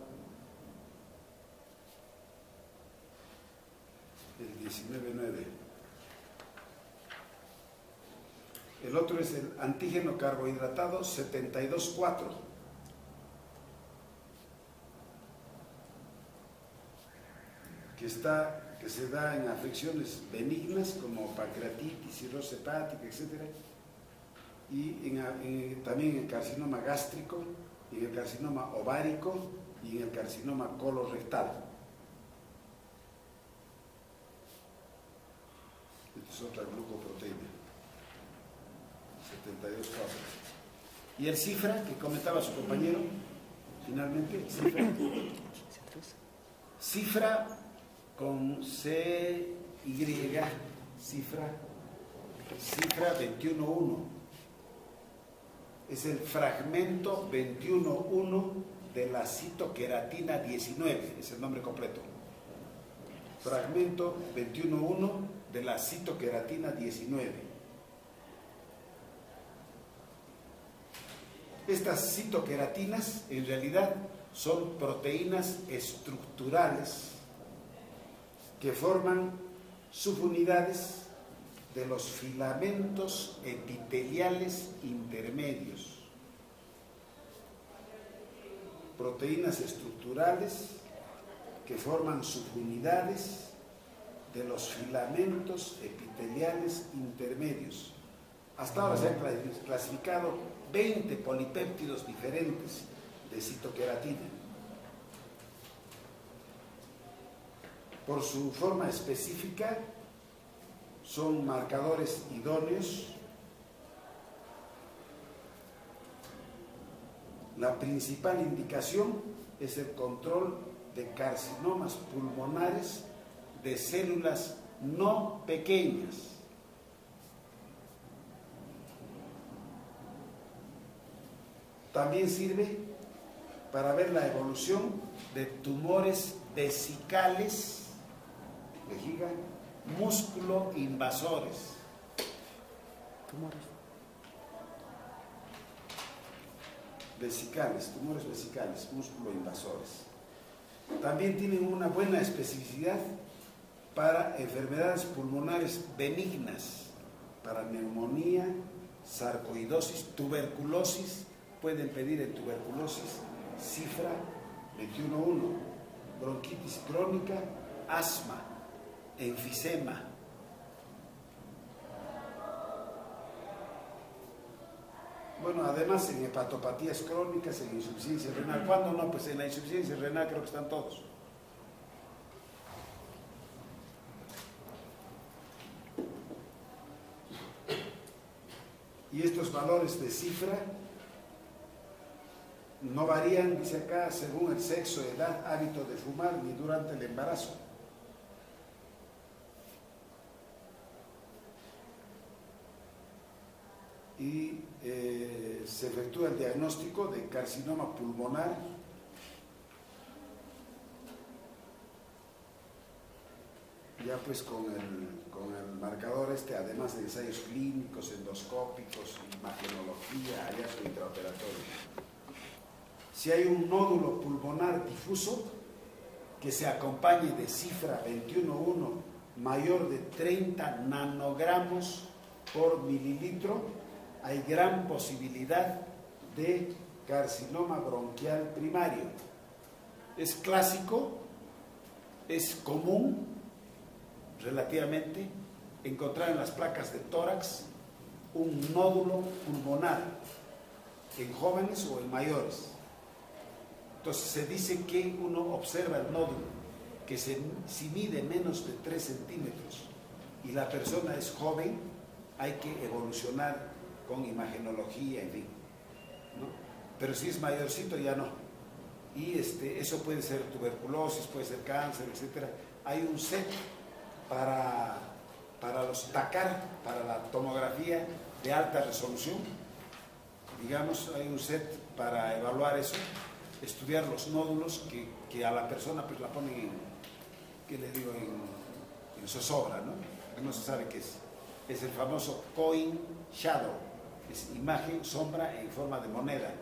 el 19-9. El otro es el antígeno carbohidratado 72-4. Que se da en afecciones benignas como pancreatitis, cirrosis hepática, etc. Y también en el carcinoma gástrico, en el carcinoma ovárico y en el carcinoma colorectal. Esta es otra glucoproteína, 72 cosas. Y el cifra, que comentaba su compañero, finalmente, cifra con CY, cifra 21.1. Es el fragmento 21.1 de la citoqueratina 19, es el nombre completo. Fragmento 21.1 de la citoqueratina 19. Estas citoqueratinas en realidad son proteínas estructurales que forman subunidades de los filamentos epiteliales intermedios. proteínas estructurales que forman subunidades de los filamentos epiteliales intermedios. Hasta ahora se han clasificado 20 polipéptidos diferentes de citoqueratina. Por su forma específica, son marcadores idóneos. La principal indicación es el control de carcinomas pulmonares de células no pequeñas. También sirve para ver la evolución de tumores vesicales, vejiga, músculo invasores. Vesicales, tumores vesicales, músculo invasores. También tienen una buena especificidad para enfermedades pulmonares benignas, para neumonía, sarcoidosis, tuberculosis. Pueden pedir en tuberculosis cifra 21.1, bronquitis crónica, asma, enfisema. Bueno, además en hepatopatías crónicas, en insuficiencia renal. ¿Cuándo no? Pues en la insuficiencia renal creo que están todos. Y estos valores de cifra no varían, dice acá, según el sexo, edad, hábito de fumar, ni durante el embarazo. Y se efectúa el diagnóstico de carcinoma pulmonar ya pues con el marcador además de ensayos clínicos, endoscópicos, imagenología, hallazgo intraoperatorio. Si hay un nódulo pulmonar difuso que se acompañe de cifra 21.1 mayor de 30 nanogramos por mililitro, hay gran posibilidad de carcinoma bronquial primario. Es clásico, es común relativamente encontrar en las placas de tórax un nódulo pulmonar en jóvenes o en mayores. Entonces se dice que uno observa el nódulo, que si mide menos de 3 centímetros y la persona es joven, hay que evolucionar con imagenología, en fin, ¿no? Pero si es mayorcito ya no. Y eso puede ser tuberculosis, puede ser cáncer, etc. Hay un set para los TACAR, para la tomografía de alta resolución, digamos, hay un set para evaluar eso, estudiar los nódulos que a la persona pues la ponen en, ¿qué le digo?, en zozobra, ¿no? Que no se sabe qué es. Es el famoso coin shadow, es imagen, sombra en forma de moneda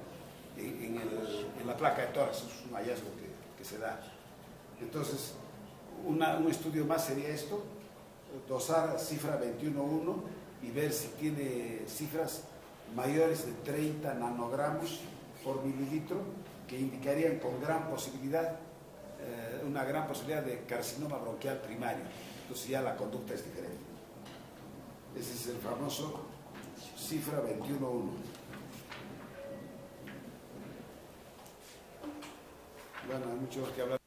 en la placa de tórax. Es un hallazgo que se da. Entonces, un estudio más sería esto, dosar cifra 21.1 y ver si tiene cifras mayores de 30 nanogramos por mililitro, que indicarían con gran posibilidad, una gran posibilidad de carcinoma bronquial primario. Entonces ya la conducta es diferente. Ese es el famoso cifra 21.1. Bueno, hay mucho que hablar.